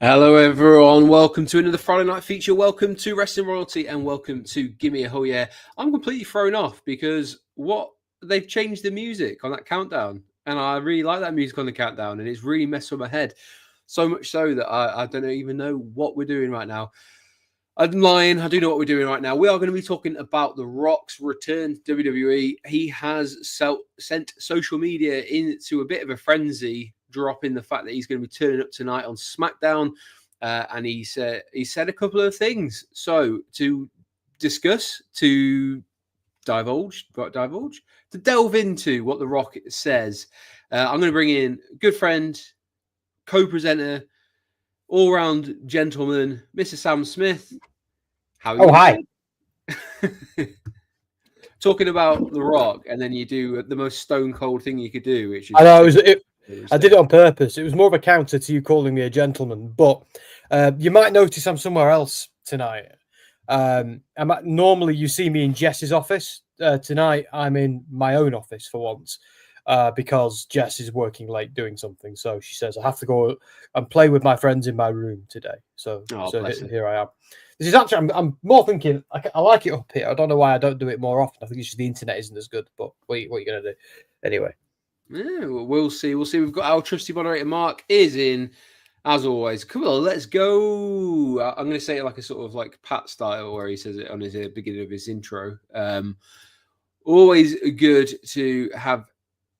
Hello, everyone. Welcome to another Friday night feature. Welcome to Wrestling Royalty and welcome to Gimme a Hell Yeah. I'm completely thrown off because they've changed the music on that countdown, and I really like that music on the countdown, and it's really messed with my head. So much so that I don't even know what we're doing right now. I'm lying. I do know what we're doing right now. We are going to be talking about The Rock's return to WWE. He has sent social media into a bit of a frenzy, dropping the fact that he's going to be turning up tonight on SmackDown. And he said a couple of things. So to discuss, to delve into what The Rock says, I'm going to bring in good friend, co-presenter, all-round gentleman, Mr. Sam Smith. How are you? Hi. Talking about The Rock, and then you do the most stone cold thing you could do, which is I know I did it on purpose. It was more of a counter to you calling me a gentleman, but you might notice I'm somewhere else tonight. Normally you see me in Jess's office. Tonight I'm in my own office for once. Because Jess is working late doing something. So she says, I have to go and play with my friends in my room today. So here I am. This is actually, I'm more thinking, I like it up here. I don't know why I don't do it more often. I think it's just the internet isn't as good, but what are you going to do? Anyway. Yeah, we'll see. We've got our trusty moderator, Mark, is in, as always. Cool, let's go. I'm going to say it like a sort of like Pat style, where he says it on his beginning of his intro. Always good to have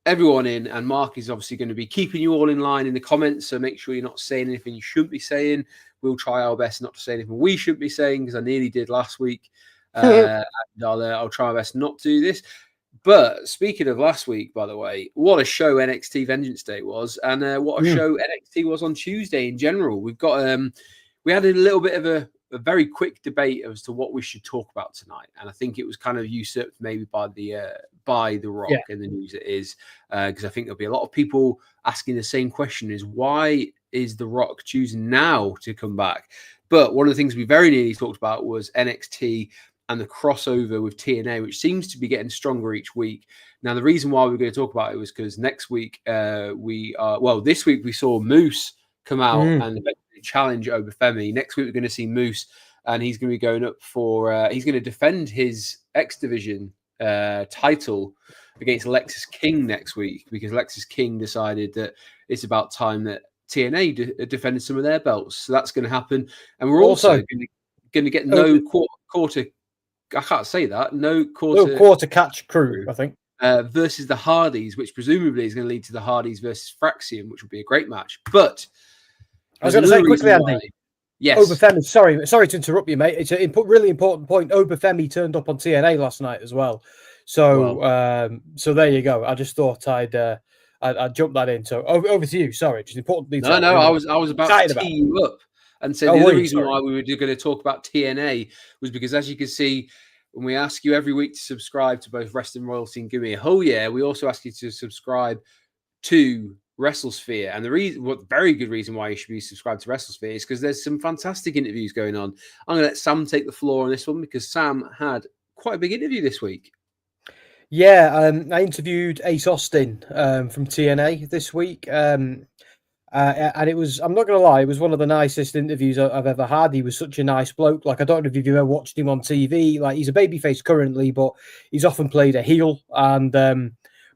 everyone in, and Mark is obviously going to be keeping you all in line in the comments, so make sure you're not saying anything you shouldn't be saying. We'll try our best not to say anything we shouldn't be saying, because I nearly did last week. And I'll try my best not to do this. But speaking of last week, by the way, what a show NXT Vengeance Day was, and what a show NXT was on Tuesday in general. We've got we had a little bit of a very quick debate as to what we should talk about tonight, and I think it was kind of usurped maybe by the Rock in the news it is, because I think there'll be a lot of people asking the same question: is why is the Rock choosing now to come back? But one of the things we very nearly talked about was NXT and the crossover with TNA, which seems to be getting stronger each week. Now, the reason why we're going to talk about it was because next week this week we saw Moose come out and challenge Obafemi. Next week we're going to see Moose, and he's going to be going up for he's going to defend his X Division title against Alexis King next week, because Alexis King decided that it's about time that TNA defended some of their belts. So that's going to happen, and we're also going to get no quarter. I can't say that. No quarter catch crew, I think. Versus the Hardys, which presumably is going to lead to the Hardys versus Fraxium, which will be a great match. But I was going to say quickly, Andy. Yes. Obafemi, sorry to interrupt you, mate. It's a really important point. Obafemi turned up on TNA last night as well. So so there you go. I just thought I'd jump that in. So over to you. Sorry, just important detail. No, I was about to tee you up and say the other reason why we were going to talk about TNA was because, as you can see, when we ask you every week to subscribe to both Wrestling Royalty and Give Me a Hell Yeah, we also ask you to subscribe to WrestleSphere. And very good reason why you should be subscribed to WrestleSphere is because there's some fantastic interviews going on. I'm going to let Sam take the floor on this one, because Sam had quite a big interview this week. Yeah, I interviewed Ace Austin from TNA this week. And it was, I'm not going to lie, it was one of the nicest interviews I've ever had. He was such a nice bloke. Like, I don't know if you've ever watched him on TV. Like, he's a babyface currently, but he's often played a heel. And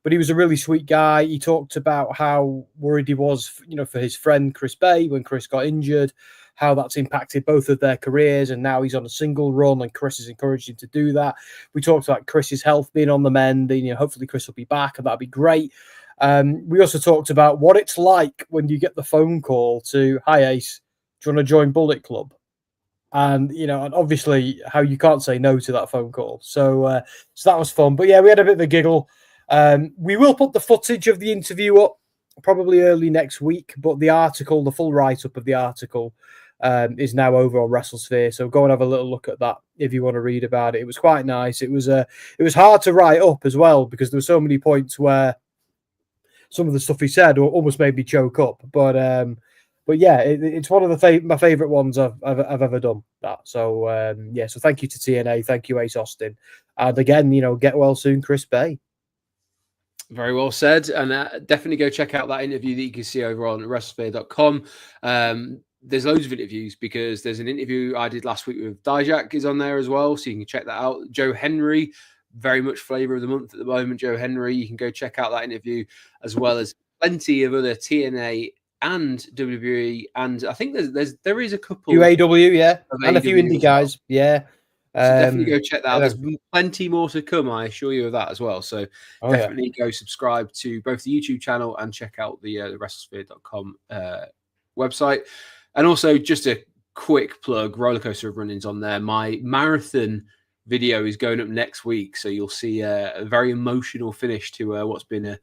but he was a really sweet guy. He talked about how worried he was, for his friend Chris Bay when Chris got injured, how that's impacted both of their careers, and now he's on a single run, and Chris has encouraged him to do that. We talked about Chris's health being on the mend, and hopefully Chris will be back, and that'd be great. We also talked about what it's like when you get the phone call to, "Hi Ace, do you want to join Bullet Club?" And and obviously how you can't say no to that phone call. So that was fun. But yeah, we had a bit of a giggle. We will put the footage of the interview up probably early next week, but the full write-up of the article is now over on WrestleSphere. So go and have a little look at that if you want to read about it. It was quite nice. It was hard to write up as well, because there were so many points where some of the stuff he said almost made me choke up. But yeah, it's one of my favorite ones I've ever done. That. So so thank you to TNA, thank you Ace Austin, and again, get well soon, Chris Bay. Very well said, and definitely go check out that interview that you can see over on WrestleSphere.com. there's loads of interviews because there's an interview I did last week with Dijak is on there as well. So you can check that out. Joe Henry, very much flavor of the month at the moment. Joe Henry, you can go check out that interview, as well as plenty of other TNA and WWE. And I think there is a couple UAW, yeah, and a few AW indie as well. guys, yeah. So definitely go check that out. There's everything. plenty more to come, I assure you of that as well. So definitely go subscribe to both the YouTube channel and check out the WrestleSphere.com website. And also just a quick plug, Rollercoaster of Running's on there. My marathon video is going up next week. So you'll see a very emotional finish to what's been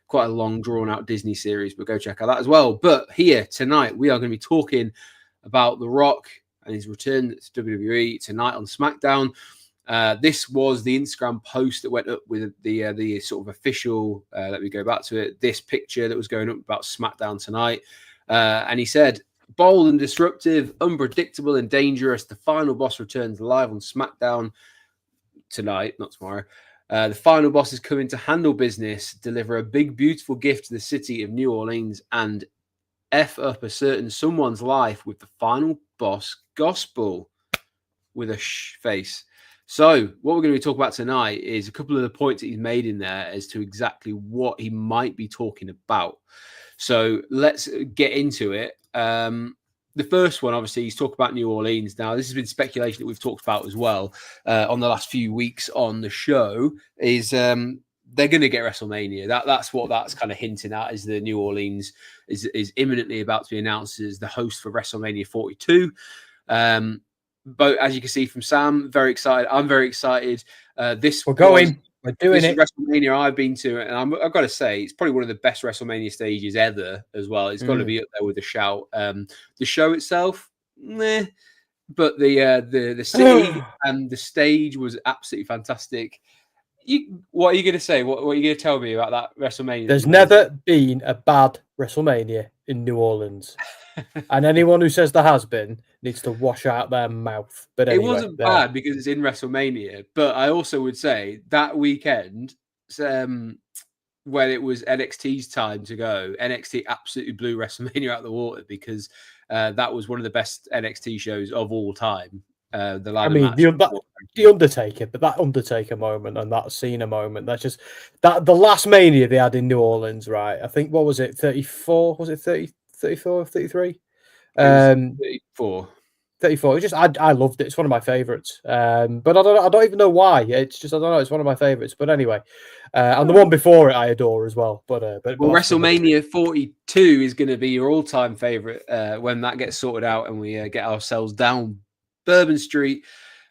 quite a long drawn out Disney series, but go check out that as well. But here tonight, we are going to be talking about The Rock and his return to WWE tonight on SmackDown. This was the Instagram post that went up with the sort of official, let me go back to it, this picture that was going up about SmackDown tonight. And he said, bold and disruptive, unpredictable and dangerous, the final boss returns live on SmackDown tonight, not tomorrow. The final boss is coming to handle business, deliver a big, beautiful gift to the city of New Orleans, and F up a certain someone's life with the final boss gospel with a face. So what we're going to be talking about tonight is a couple of the points that he's made in there as to exactly what he might be talking about. So let's get into it. The first one, obviously, he's talking about New Orleans. Now, this has been speculation that we've talked about as well on the last few weeks on the show, is they're going to get WrestleMania. That's what that's kind of hinting at, is the New Orleans is imminently about to be announced as the host for WrestleMania 42. But as you can see from Sam, very excited. I'm very excited. We're doing it. WrestleMania I've been to, and I've got to say, it's probably one of the best WrestleMania stages ever as well. It's got to be up there with a shout. The show itself, meh, but the city and the stage was absolutely fantastic. What are you going to say? What are you going to tell me about that WrestleMania? There's never been a bad WrestleMania in New Orleans. And anyone who says there has been needs to wash out their mouth. But anyway, it wasn't bad because it's in WrestleMania. But I also would say that weekend, when it was NXT's time to go, NXT absolutely blew WrestleMania out of the water because that was one of the best NXT shows of all time. The Undertaker, but that Undertaker moment and that Cena moment, that's just that the last Mania they had in New Orleans, right? I think, what was it, 34? Was it 30, 34, 33? 34. 34. I loved it. It's one of my favorites. But I don't even know why. It's just, I don't know. It's one of my favorites. But anyway, and the one before it I adore as well. But WrestleMania 42 is going to be your all-time favorite when that gets sorted out and we get ourselves down Bourbon Street.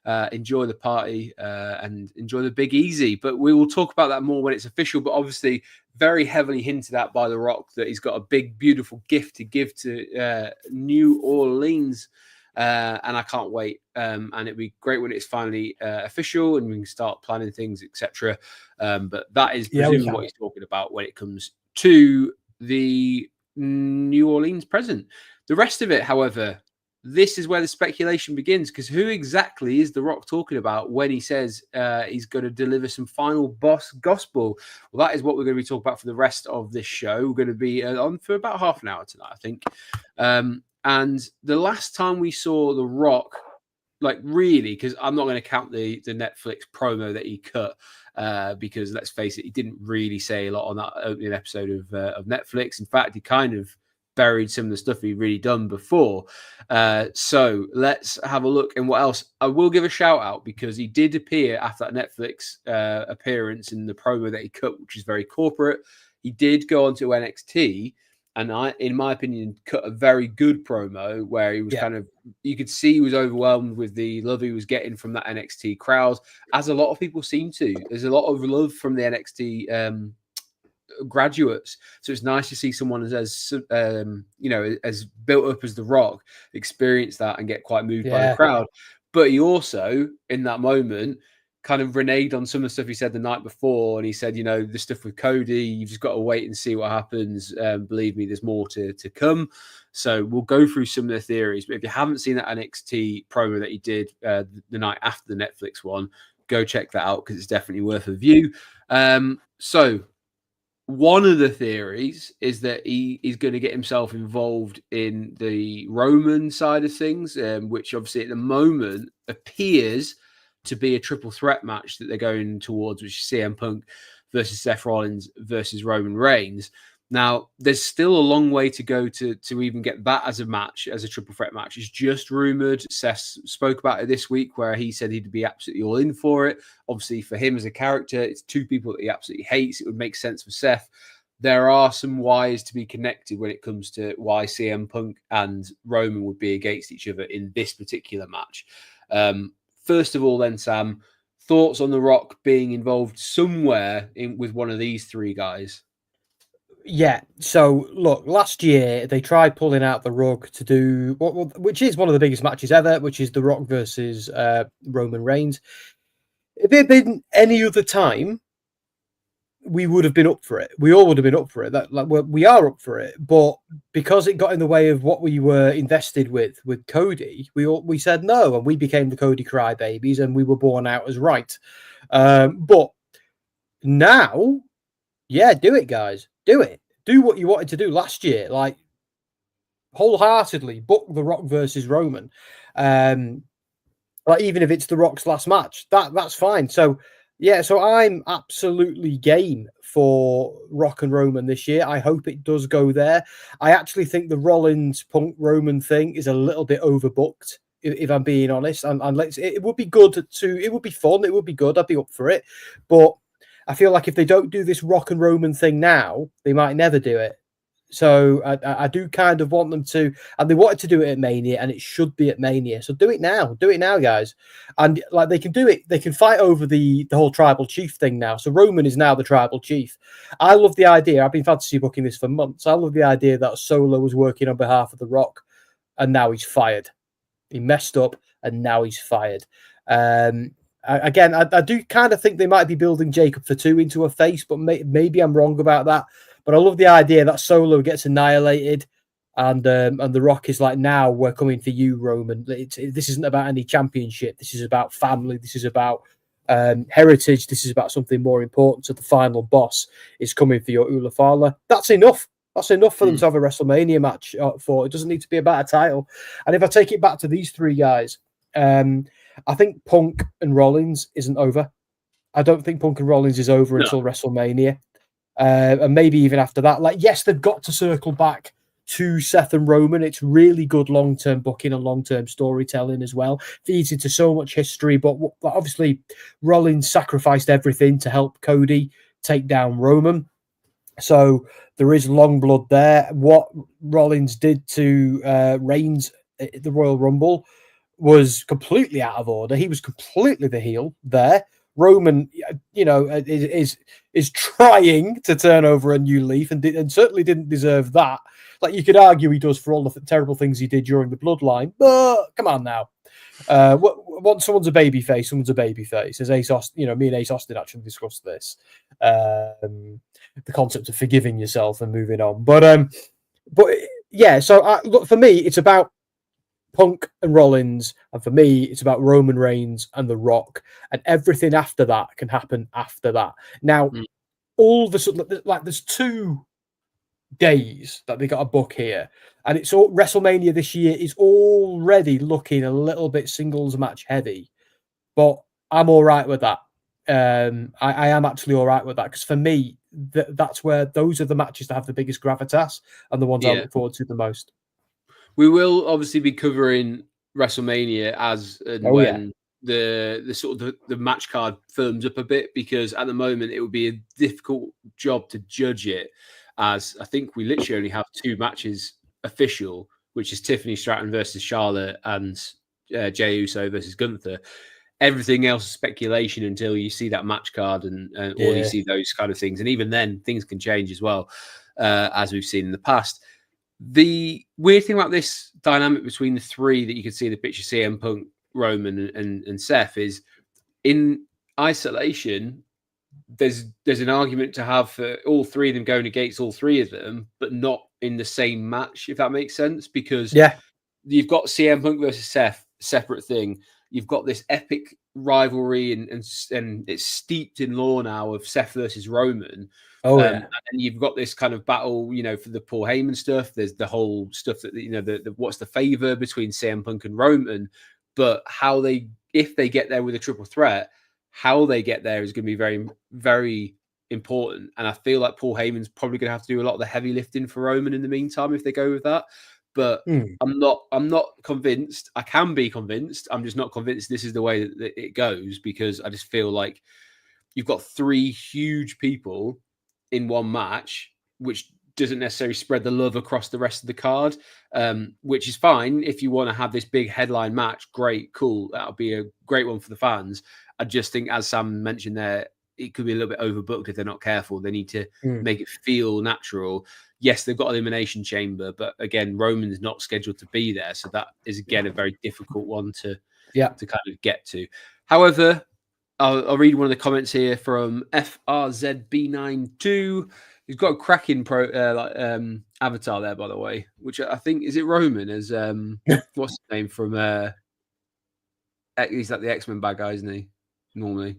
Enjoy the party and enjoy the Big Easy. But we will talk about that more when it's official. But obviously, very heavily hinted at by The Rock that he's got a big, beautiful gift to give to New Orleans. And I can't wait. And it'd be great when it's finally official and we can start planning things, etc. But that is presumably what he's talking about when it comes to the New Orleans present. The rest of it, however, this is where the speculation begins, because who exactly is The Rock talking about when he says he's going to deliver some final boss gospel? Well, that is what we're going to be talking about for the rest of this show. We're going to be on for about half an hour tonight, I think. And the last time we saw The Rock, like really, because I'm not going to count the Netflix promo that he cut, because let's face it, he didn't really say a lot on that opening episode of Netflix. In fact, he kind of buried some of the stuff he'd really done before. So let's have a look. And what else? I will give a shout out because he did appear after that Netflix appearance in the promo that he cut, which is very corporate. He did go on to NXT and in my opinion, cut a very good promo where he was kind of, you could see he was overwhelmed with the love he was getting from that NXT crowd, as a lot of people seem to. There's a lot of love from the NXT graduates, so it's nice to see someone as built up as The Rock experience that and get quite moved by the crowd. But he also, in that moment, kind of reneged on some of the stuff he said the night before, and he said, the stuff with Cody, you've just got to wait and see what happens. Believe me, there's more to come. So we'll go through some of the theories. But if you haven't seen that NXT promo that he did the night after the Netflix one, go check that out because it's definitely worth a view. So one of the theories is that he's going to get himself involved in the Roman side of things, which obviously at the moment appears to be a triple threat match that they're going towards, which is CM Punk versus Seth Rollins versus Roman Reigns. Now, there's still a long way to go to even get that as a match, as a triple threat match. It's just rumored. Seth spoke about it this week where he said he'd be absolutely all in for it. Obviously, for him as a character, it's two people that he absolutely hates. It would make sense for Seth. There are some whys to be connected when it comes to why CM Punk and Roman would be against each other in this particular match. First of all, then, Sam, thoughts on The Rock being involved somewhere with one of these three guys? Yeah, so look, last year they tried pulling out the rug to do which is one of the biggest matches ever, which is The Rock versus Roman Reigns. If it had been any other time, we would have been up for it. We all would have been up for it. We are up for it, but because it got in the way of what we were invested with Cody, we said no, and we became the Cody crybabies, and we were born out as right. But now, yeah, do it, guys. Do it. Do what you wanted to do last year. Like, wholeheartedly book The Rock versus Roman. Like, even if it's The Rock's last match, that's fine. So, yeah, so I'm absolutely game for Rock and Roman this year. I hope it does go there. I actually think the Rollins Punk Roman thing is a little bit overbooked, if I'm being honest. And it would be good it would be fun. It would be good. I'd be up for it. But I feel like if they don't do this Rock and Roman thing now, they might never do it. So I do kind of want them to, and they wanted to do it at Mania, and it should be at Mania. So do it now, guys. And like they can do it, they can fight over the whole tribal chief thing now. So Roman is now the tribal chief. I love the idea. I've been fantasy booking this for months. I love the idea that Solo was working on behalf of The Rock, and now he's fired. He messed up, and now he's fired. I do kind of think they might be building Jacob Fatu into a face, but maybe I'm wrong about that. But I love the idea that Solo gets annihilated, and The Rock is like, now we're coming for you, Roman. This isn't about any championship. This is about family. This is about heritage. This is about something more important. So the final boss is coming for your Ula Fala. That's enough. That's enough for them to have a WrestleMania match for. It doesn't need to be about a title. And if I take it back to these three guys, I think Punk and Rollins isn't over. I don't think Punk and Rollins is over until WrestleMania. And maybe even after that. Like, yes, they've got to circle back to Seth and Roman. It's really good long-term booking and long-term storytelling as well. Feeds into so much history. But obviously, Rollins sacrificed everything to help Cody take down Roman. So there is long blood there. What Rollins did to Reigns at the Royal Rumble was completely out of order. He was completely the heel there. Roman, is trying to turn over a new leaf and certainly didn't deserve that. Like, you could argue he does for all the terrible things he did during the bloodline, but come on now. Once someone's a babyface, someone's a babyface. As Ace Austin, me and Ace Austin actually discussed this. The concept of forgiving yourself and moving on. But yeah, so look, for me, it's about Punk and Rollins, and for me, it's about Roman Reigns and The Rock, and everything after that can happen after that. Now, all the there's 2 days that they got a book here, and it's all WrestleMania this year is already looking a little bit singles match heavy, but I'm all right with that. I am actually all right with that, because for me, that's where those are the matches that have the biggest gravitas and the ones I look forward to the most. We will obviously be covering WrestleMania as and when the sort of the match card firms up a bit, because at the moment it would be a difficult job to judge it, as I think we literally only have 2 matches official, which is Tiffany Stratton versus Charlotte and Jey Uso versus Gunther. Everything else is speculation until you see that match card or you see those kind of things, and even then things can change as well, as we've seen in the past. The weird thing about this dynamic between the 3 that you can see in the picture, CM Punk, Roman, and Seth, is in isolation, there's an argument to have for all 3 of them going against all 3 of them, but not in the same match, if that makes sense. Because you've got CM Punk versus Seth, separate thing. You've got this epic rivalry and it's steeped in lore now of Seth versus Roman. Oh And yeah. you've got this kind of battle, for the Paul Heyman stuff. There's the whole stuff that the what's the favor between CM Punk and Roman, but if they get there with a triple threat, how they get there is going to be very, very important. And I feel like Paul Heyman's probably going to have to do a lot of the heavy lifting for Roman in the meantime if they go with that. But I'm not convinced. I can be convinced. I'm just not convinced this is the way that it goes, because I just feel like you've got three huge people in one match, which doesn't necessarily spread the love across the rest of the card, which is fine. If you want to have this big headline match, great, cool. That'll be a great one for the fans. I just think, as Sam mentioned there, it could be a little bit overbooked if they're not careful. They need to make it feel natural. Yes, they've got Elimination Chamber, but again, Roman's not scheduled to be there. So that is, again, a very difficult one to kind of get to. However, I'll read one of the comments here from FRZB92. He's got a cracking avatar there, by the way, which I think, is it Roman as what's his name from he's like the X-Men bad guy, isn't he? Normally.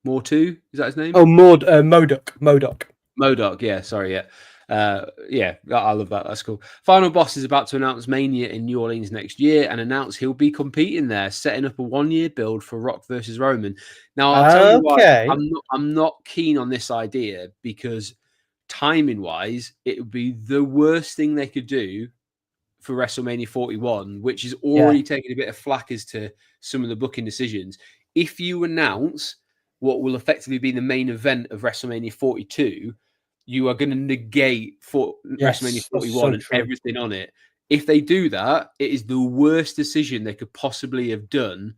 Mortu, is that his name? Oh, MODOK. Yeah, sorry, yeah. I love that. That's cool. Final Boss is about to announce Mania in New Orleans next year and announce he'll be competing there, setting up a 1-year build for Rock versus Roman. Now, I'll tell you why I'm not keen on this idea, because timing-wise, it would be the worst thing they could do for WrestleMania 41, which is already taking a bit of flack as to some of the booking decisions. If you announce what will effectively be the main event of WrestleMania 42, you are going to negate WrestleMania 41 and everything on it. If they do that, it is the worst decision they could possibly have done.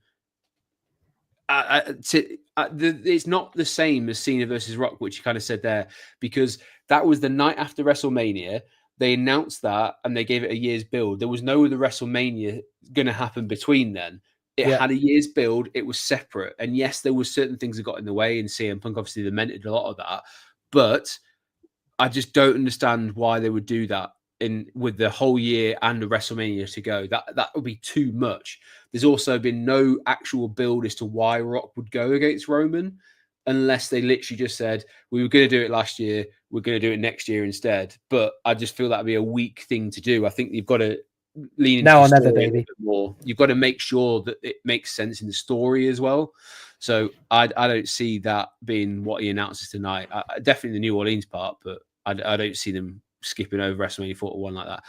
It's not the same as Cena versus Rock, which you kind of said there, because that was the night after WrestleMania. They announced that and they gave it a year's build. There was no other WrestleMania going to happen between then. It had a year's build. It was separate. And yes, there were certain things that got in the way, and CM Punk obviously lamented a lot of that. But I just don't understand why they would do that with the whole year and the WrestleMania to go. That would be too much. There's also been no actual build as to why Rock would go against Roman, unless they literally just said, we were going to do it last year, we're going to do it next year instead. But I just feel that would be a weak thing to do. I think you've got to lean into the story a little bit more. You've got to make sure that it makes sense in the story as well. So I don't see that being what he announces tonight. Definitely the New Orleans part, but I don't see them skipping over WrestleMania 41 like that.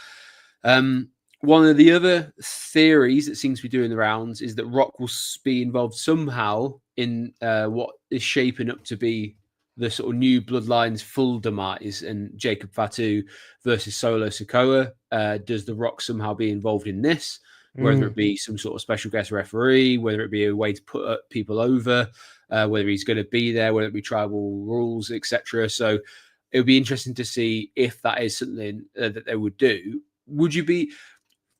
One of the other theories that seems to be doing the rounds is that Rock will be involved somehow in what is shaping up to be the sort of new Bloodline's full demise, and Jacob Fatu versus Solo Sikoa. Does The Rock somehow be involved in this? Whether it be some sort of special guest referee, whether it be a way to put people over, whether he's going to be there, whether it be tribal rules, etc. So it would be interesting to see if that is something that they would do. Would you be...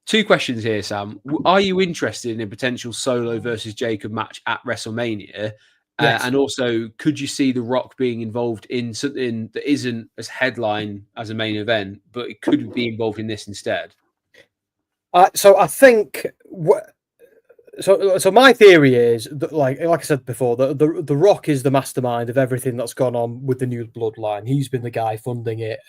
Two questions here, Sam. Are you interested in a potential Solo versus Jacob match at WrestleMania? Yes. And also, could you see The Rock being involved in something that isn't as headline as a main event, but it could be involved in this instead? So I think... So my theory is that, like I said before, the Rock is the mastermind of everything that's gone on with the new Bloodline. He's been the guy funding it,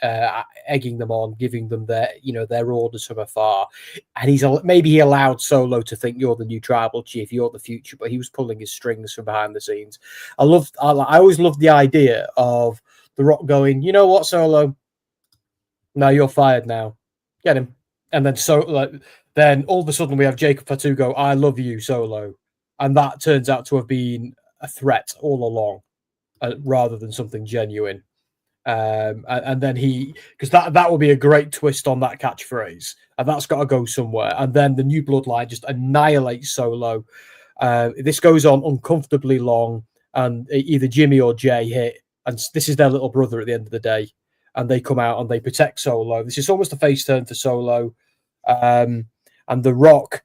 egging them on, giving them their orders from afar. And maybe he allowed Solo to think, you're the new tribal chief, you're the future, but he was pulling his strings from behind the scenes. I always loved the idea of the Rock going, you know what, Solo? No, you're fired now. Get him. And then then all of a sudden we have Jacob Fatu go, I love you, Solo. And that turns out to have been a threat all along, rather than something genuine. And then because that would be a great twist on that catchphrase. And that's got to go somewhere. And then the new Bloodline just annihilates Solo. This goes on uncomfortably long, and either Jimmy or Jay hit. And this is their little brother at the end of the day. And they come out and they protect Solo. This is almost a face turn for Solo. And The Rock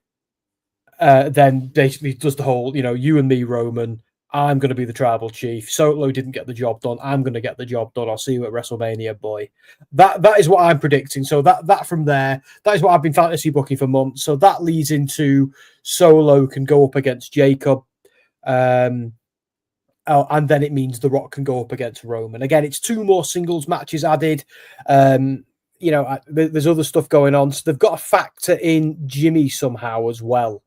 then basically does the whole, you and me, Roman, I'm going to be the tribal chief. Solo didn't get the job done. I'm going to get the job done. I'll see you at WrestleMania, boy. That is what I'm predicting. So that from there, that is what I've been fantasy booking for months. So that leads into Solo can go up against Jacob. And then it means The Rock can go up against Roman. Again, it's 2 more singles matches added. There's other stuff going on. So they've got to factor in Jimmy somehow as well.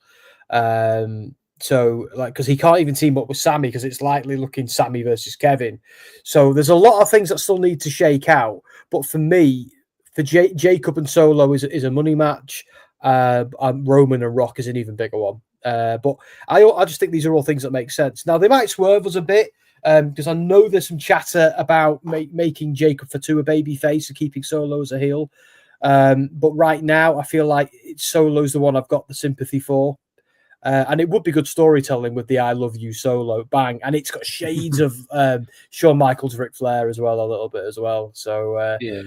Because he can't even team up with Sammy because it's likely looking Sammy versus Kevin. So there's a lot of things that still need to shake out. But for me, for Jacob and Solo is a money match. Roman and Rock is an even bigger one. But I just think these are all things that make sense. Now, they might swerve us a bit because I know there's some chatter about making Jacob Fatu a babyface and keeping Solo as a heel. But right now, I feel like Solo's the one I've got the sympathy for. And it would be good storytelling with the I Love You Solo bang. And it's got shades of Shawn Michaels, Ric Flair as well, a little bit as well. So, yeah.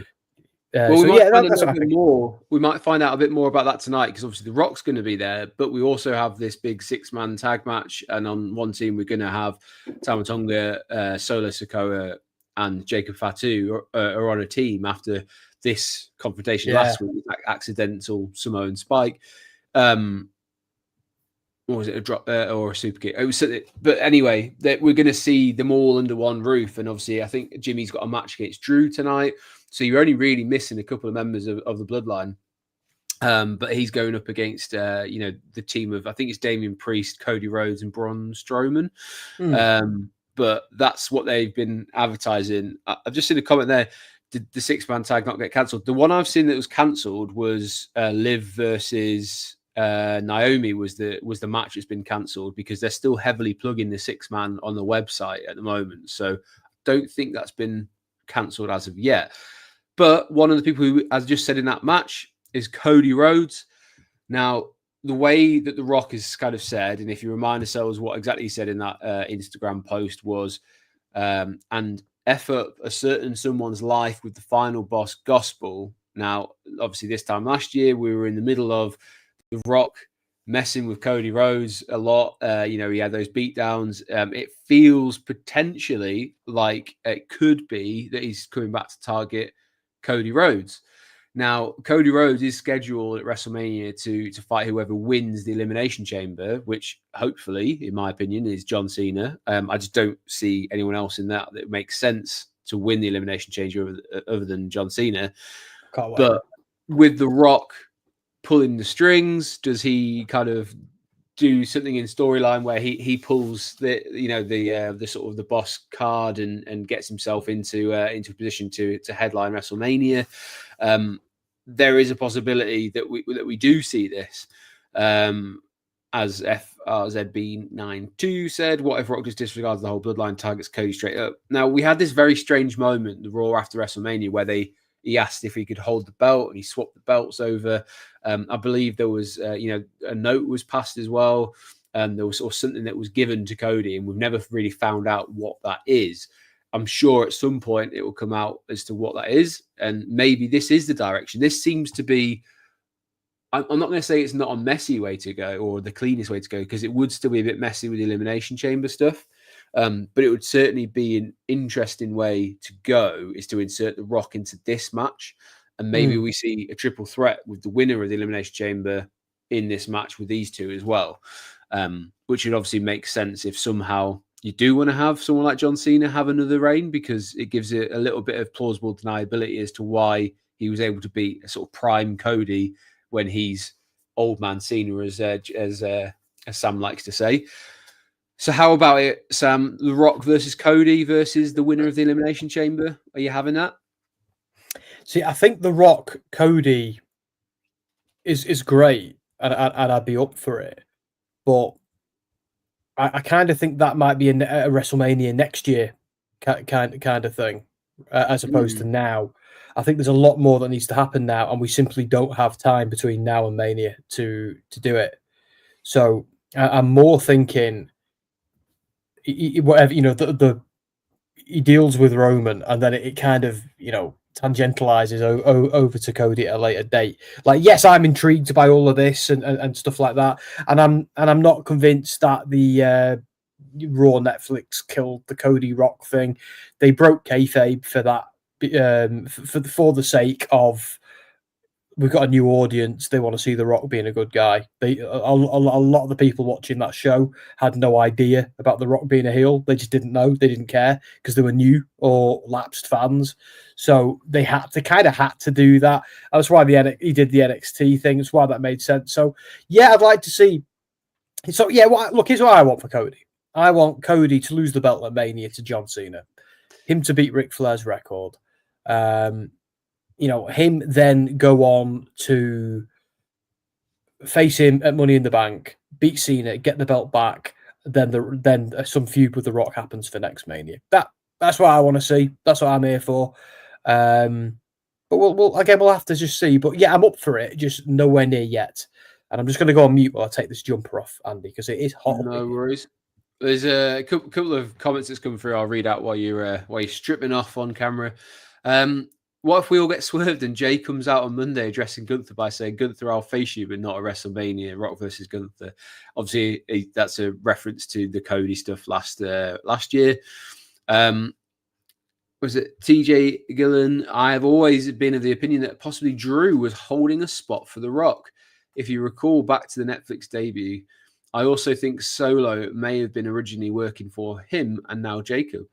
Well, we might find that's a bit more. We might find out a bit more about that tonight because obviously The Rock's going to be there, but we also have this big 6-man tag match, and on one team we're going to have Tama Tonga, Solo Sikoa, and Jacob Fatu are on a team after this confrontation last week, accidental Samoan Spike. Or was it a drop or a super kick? It was, but anyway, we're going to see them all under one roof, and obviously, I think Jimmy's got a match against Drew tonight. So you're only really missing a couple of members of the bloodline. But he's going up against, the team of, I think it's Damian Priest, Cody Rhodes, and Braun Strowman. But that's what they've been advertising. I've just seen a comment there. Did the 6-man tag not get cancelled? The one I've seen that was cancelled was Liv versus Naomi was the match that's been cancelled because they're still heavily plugging the 6-man on the website at the moment. So I don't think that's been cancelled as of yet. But one of the people who, as just said in that match, is Cody Rhodes. Now, the way that The Rock has kind of said, and if you remind ourselves what exactly he said in that Instagram post was, and F up a certain someone's life with the final boss gospel. Now, obviously, this time last year, we were in the middle of The Rock messing with Cody Rhodes a lot. He had those beatdowns. It feels potentially like it could be that he's coming back to target Cody Rhodes. Now, Cody Rhodes is scheduled at WrestleMania to fight whoever wins the Elimination Chamber, which hopefully, in my opinion, is John Cena. I just don't see anyone else in that makes sense to win the Elimination Chamber other than John Cena. But with The Rock pulling the strings, does he kind of do something in storyline where he pulls the sort of the boss card and gets himself into a position to headline WrestleMania? There is a possibility that we do see this. As FRZB92 said, what if Rock just disregards the whole bloodline, targets Cody straight up? Now, we had this very strange moment, the Raw after WrestleMania, where he asked if he could hold the belt and he swapped the belts over. I believe there was, a note was passed as well. There was sort of something that was given to Cody, and we've never really found out what that is. I'm sure at some point it will come out as to what that is, and maybe this is the direction. This seems to be, I'm not going to say it's not a messy way to go or the cleanest way to go, because it would still be a bit messy with the Elimination Chamber stuff. But it would certainly be an interesting way to go, is to insert The Rock into this match. And maybe we see a triple threat with the winner of the Elimination Chamber in this match with these two as well. Which would obviously make sense if somehow you do want to have someone like John Cena have another reign, because it gives it a little bit of plausible deniability as to why he was able to beat a sort of prime Cody when he's old man Cena, as Sam likes to say. So how about it, Sam? The Rock versus Cody versus the winner of the Elimination Chamber. Are you having that? See, I think The Rock Cody is great, and I'd be up for it. But I kind of think that might be a WrestleMania next year kind of thing, as opposed to now. I think there's a lot more that needs to happen now, and we simply don't have time between now and Mania to do it. So I'm more thinking, whatever, he deals with Roman, and then it kind of, tangentializes over to Cody at a later date. Like, yes, I'm intrigued by all of this and stuff like that, and I'm not convinced that the Raw Netflix killed the Cody Rock thing. They broke kayfabe for that, for the sake of we've got a new audience. They want to see The Rock being a good guy. A lot of the people watching that show had no idea about The Rock being a heel. They just didn't know. They didn't care because they were new or lapsed fans. So they kind of had to do that. That's why he did the NXT thing. That's why that made sense. So yeah, I'd like to see. So yeah, look, here's what I want for Cody. I want Cody to lose the belt at Mania to John Cena, him to beat Ric Flair's record. Him then go on to face him at Money in the Bank, beat Cena, get the belt back. Then some feud with The Rock happens for next Mania. That's what I want to see. That's what I'm here for. But we'll have to just see. But yeah, I'm up for it. Just nowhere near yet. And I'm just going to go on mute while I take this jumper off, Andy, because it is hot. No worries. There's a couple of comments that's come through. I'll read out while you're stripping off on camera. What if we all get swerved and Jay comes out on Monday addressing Gunther by saying, Gunther, I'll face you, but not a WrestleMania, Rock versus Gunther? Obviously, that's a reference to the Cody stuff last year. Was it TJ Gillen? I have always been of the opinion that possibly Drew was holding a spot for The Rock. If you recall back to the Netflix debut, I also think Solo may have been originally working for him and now Jacob.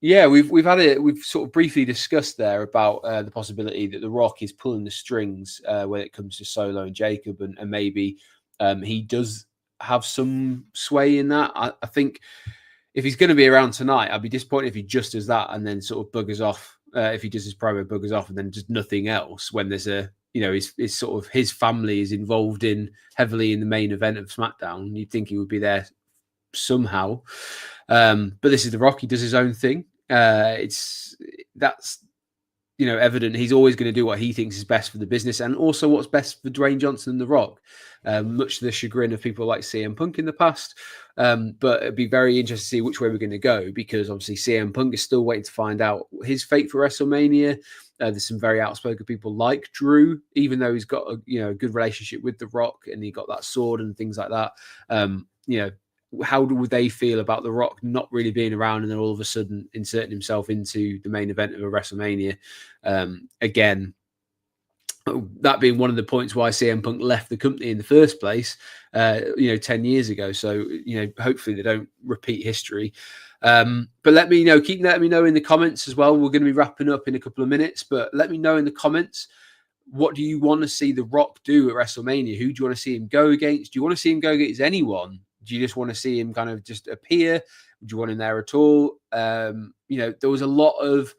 Yeah, we've sort of briefly discussed there about the possibility that The Rock is pulling the strings when it comes to Solo and Jacob, and maybe he does have some sway in that. I think if he's going to be around tonight, I'd be disappointed if he just does that and then sort of buggers off. If he does his promo, buggers off, and then just nothing else. When there's his sort of his family is involved heavily in the main event of SmackDown, you'd think he would be there somehow. But this is The Rock. He does his own thing. That's evident. He's always going to do what he thinks is best for the business, and also what's best for Dwayne Johnson and The Rock, much to the chagrin of people like CM Punk in the past. But it'd be very interesting to see which way we're going to go, because obviously CM Punk is still waiting to find out his fate for WrestleMania. There's some very outspoken people like Drew, even though he's got a good relationship with The Rock and he got that sword and things like that. How would they feel about The Rock not really being around and then all of a sudden inserting himself into the main event of a WrestleMania? Again, that being one of the points why CM Punk left the company in the first place, 10 years ago. So, hopefully they don't repeat history. But let me know, keep letting me know in the comments as well. We're going to be wrapping up in a couple of minutes, but let me know in the comments, what do you want to see The Rock do at WrestleMania? Who do you want to see him go against? Do you want to see him go against anyone? Do you just want to see him kind of just appear? Do you want him there at all? There was a lot of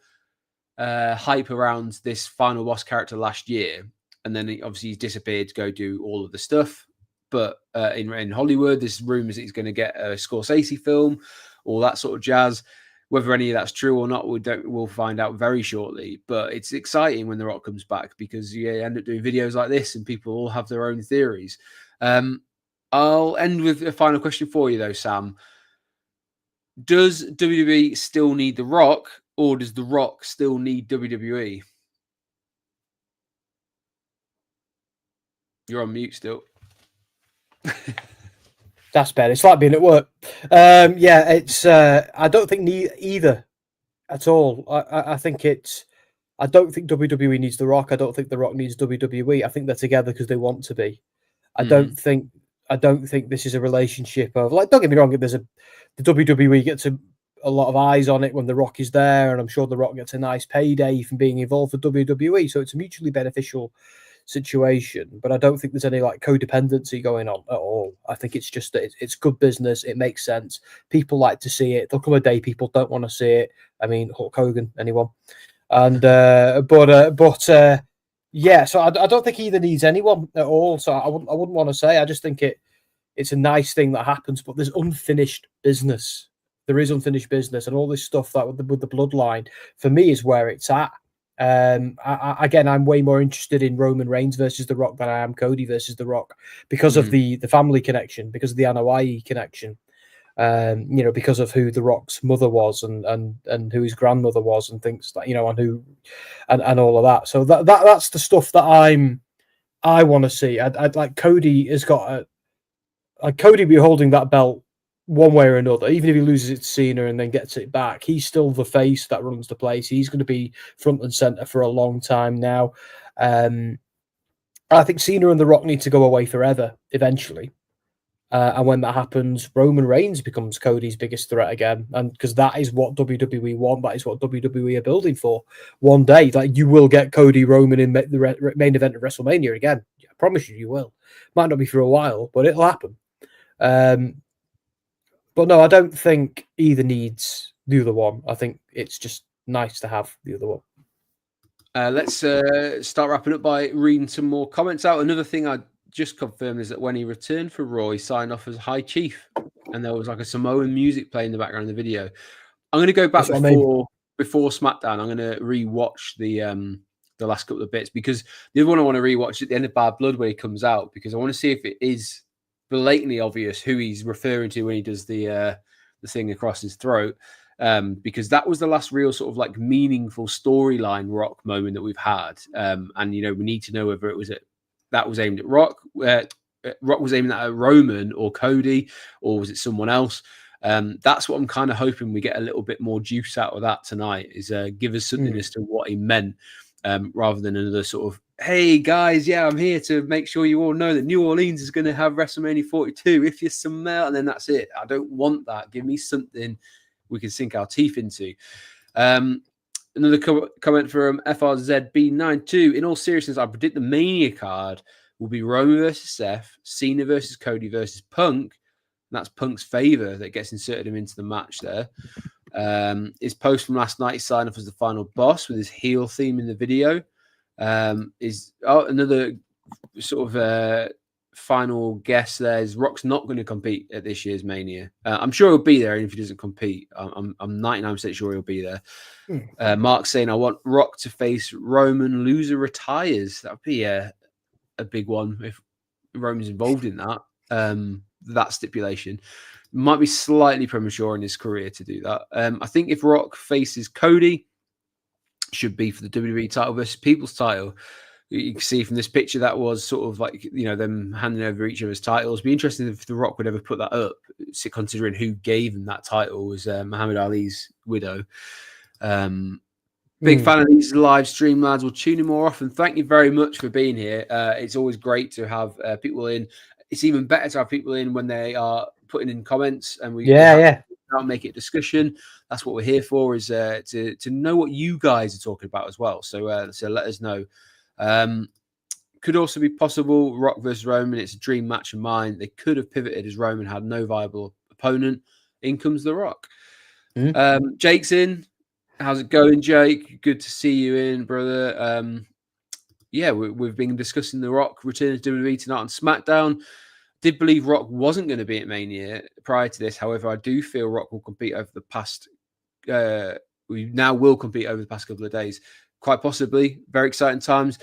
hype around this final boss character last year, and then he's disappeared to go do all of the stuff. But in Hollywood, there's rumors that he's going to get a Scorsese film, all that sort of jazz. Whether any of that's true or not, we'll find out very shortly. But it's exciting when The Rock comes back, because you end up doing videos like this and people all have their own theories. I'll end with a final question for you, though, Sam. Does WWE still need The Rock, or does The Rock still need WWE? You're on mute still. That's better. It's like being at work. It's. I don't think either at all. I think it's. I don't think WWE needs The Rock. I don't think The Rock needs WWE. I think they're together because they want to be. I don't think this is a relationship of, like, don't get me wrong, the WWE gets a lot of eyes on it when The Rock is there, and I'm sure The Rock gets a nice payday from being involved with WWE, so it's a mutually beneficial situation. But I don't think there's any like codependency going on at all. I think it's just that it's good business. It makes sense. People like to see it. There'll come a day people don't want to see it. I mean, Hulk Hogan, anyone? And yeah, so I don't think either needs anyone at all. So I wouldn't want to say. I just think it's a nice thing that happens, but there's unfinished business. There is unfinished business, and all this stuff that with the bloodline for me is where it's at. I'm way more interested in Roman Reigns versus The Rock than I am Cody versus The Rock, because of the family connection, because of the Anoa'i connection. Because of who The Rock's mother was and who his grandmother was and things like, and all of that. So that's the stuff that I want to see. I'd like Cody has got Cody be holding that belt one way or another, even if he loses it to Cena and then gets it back. He's still the face that runs the place. He's going to be front and center for a long time now. I think Cena and The Rock need to go away forever eventually. And when that happens, Roman Reigns becomes Cody's biggest threat again. And because that is what WWE want, that is what WWE are building for. One day, like, you will get Cody Roman in the main event of WrestleMania again. I promise you will. Might not be for a while, but it'll happen. But no, I don't think either needs the other one. I think it's just nice to have the other one. Let's start wrapping up by reading some more comments out. Another thing I just confirmed is that when he returned for Raw, he signed off as High Chief, and there was like a Samoan music playing in the background of the video. I'm going to go back before SmackDown. I'm going to rewatch the last couple of bits, because the other one I want to rewatch at the end of Bad Blood when he comes out, because I want to see if it is blatantly obvious who he's referring to when he does the thing across his throat. Because that was the last real sort of like meaningful storyline Rock moment that we've had. And, you know, we need to know whether it was that was aimed at Rock. Rock was aiming at Roman or Cody, or was it someone else? That's what I'm kind of hoping we get a little bit more juice out of that tonight, is give us something as to what he meant, rather than another sort of, hey guys, yeah, I'm here to make sure you all know that New Orleans is going to have WrestleMania 42 if you smell, and then that's it. I don't want that. Give me something we can sink our teeth into. Another comment from FRZB92. In all seriousness, I predict the Mania card will be Roman versus Seth, Cena versus Cody versus Punk. And that's Punk's favor that gets inserted him into the match there. His post from last night, he signed off as the final boss with his heel theme in the video. Another sort of final guess there is Rock's not going to compete at this year's Mania. I'm sure he'll be there, and if he doesn't compete, I'm 99% sure he'll be there. Mark's saying, I want Rock to face Roman, loser retires. That would be a big one if Roman's involved in that stipulation. Might be slightly premature in his career to do that. I think if Rock faces Cody, should be for the WWE title versus People's title. You can see from this picture that was sort of like, you know, them handing over each other's titles. Be interesting if The Rock would ever put that up, considering who gave him that title was Muhammad Ali's widow. Big fan of these live stream, lads. We'll tune in more often. Thank you very much for being here. It's always great to have people in. It's even better to have people in when they are putting in comments, and we make it discussion. That's what we're here for, is to know what you guys are talking about as well. So let us know. Could also be possible Rock versus Roman. It's a dream match of mine. They could have pivoted as Roman had no viable opponent. In comes The Rock. Jake's in. How's it going, Jake? Good to see you in, brother. We've been discussing The Rock returning to WWE tonight on SmackDown. Did believe Rock wasn't going to be at Mania prior to this. However, I do feel Rock will compete over the past. We now will compete over the past couple of days. Quite possibly. Very exciting times.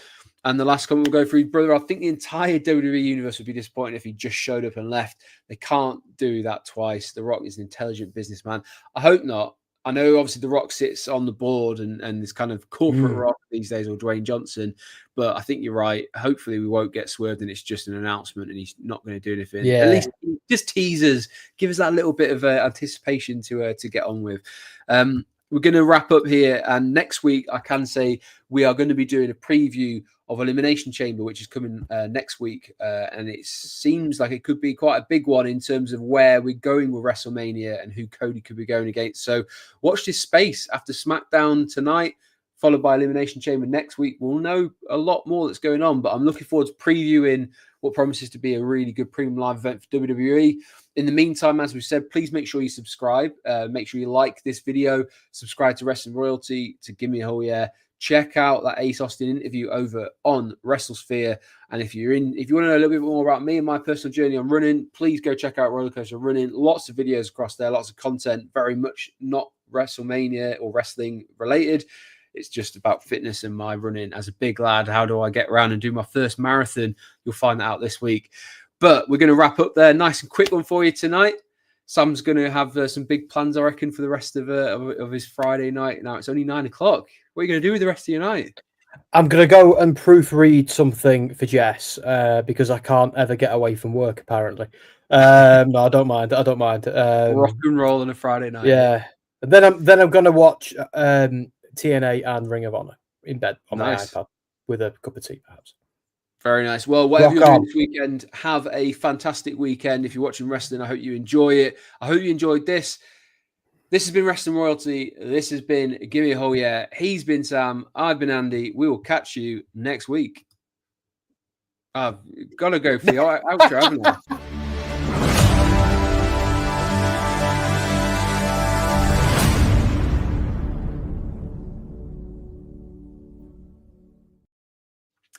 And the last comment we'll go through, brother, I think the entire WWE universe would be disappointed if he just showed up and left. They can't do that twice. The Rock is an intelligent businessman. I hope not. I know, obviously, The Rock sits on the board and this kind of corporate Rock these days, or Dwayne Johnson. But I think you're right. Hopefully, we won't get swerved and it's just an announcement and he's not going to do anything. Yeah. At least just teasers. Give us that little bit of anticipation to get on with. We're going to wrap up here. And next week, I can say we are going to be doing a preview of Elimination Chamber, which is coming next week. And it seems like it could be quite a big one in terms of where we're going with WrestleMania and who Cody could be going against. So watch this space. After SmackDown tonight, followed by Elimination Chamber next week, we'll know a lot more that's going on. But I'm looking forward to previewing what promises to be a really good premium live event for WWE. In the meantime, as we said, please make sure you subscribe. Make sure you like this video. Subscribe to Wrestling Royalty to give me a whole yeah. Check out that Ace Austin interview over on WrestleSphere. And if you want to know a little bit more about me and my personal journey on running, please go check out Rollercoaster Running. Lots of videos across there, lots of content, very much not WrestleMania or wrestling related. It's just about fitness and my running as a big lad. How do I get around and do my first marathon? You'll find that out this week. But we're going to wrap up there. Nice and quick one for you tonight. Sam's going to have some big plans, I reckon, for the rest of his Friday night. Now, it's only 9 o'clock. What are you going to do with the rest of your night? I'm going to go and proofread something for Jess because I can't ever get away from work, apparently. No, I don't mind. Rock and roll on a Friday night. Yeah. And then I'm going to watch TNA and Ring of Honor in bed on my iPad. with a cup of tea, perhaps. Very nice. Well, whatever Rock you're doing on. this weekend, have a fantastic weekend. If you're watching wrestling, I hope you enjoy it. I hope you enjoyed this. This has been Wrestling Royalty. This has been Gimme a Whole Yeah. He's been Sam. I've been Andy. We will catch you next week. I've got to go for the outro, haven't I?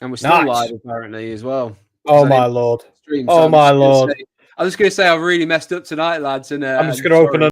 And we're still live, apparently, as well. Oh, my Lord. Stream, oh, my Lord. I was just going to say, I've really messed up tonight, lads. And I'm just going to open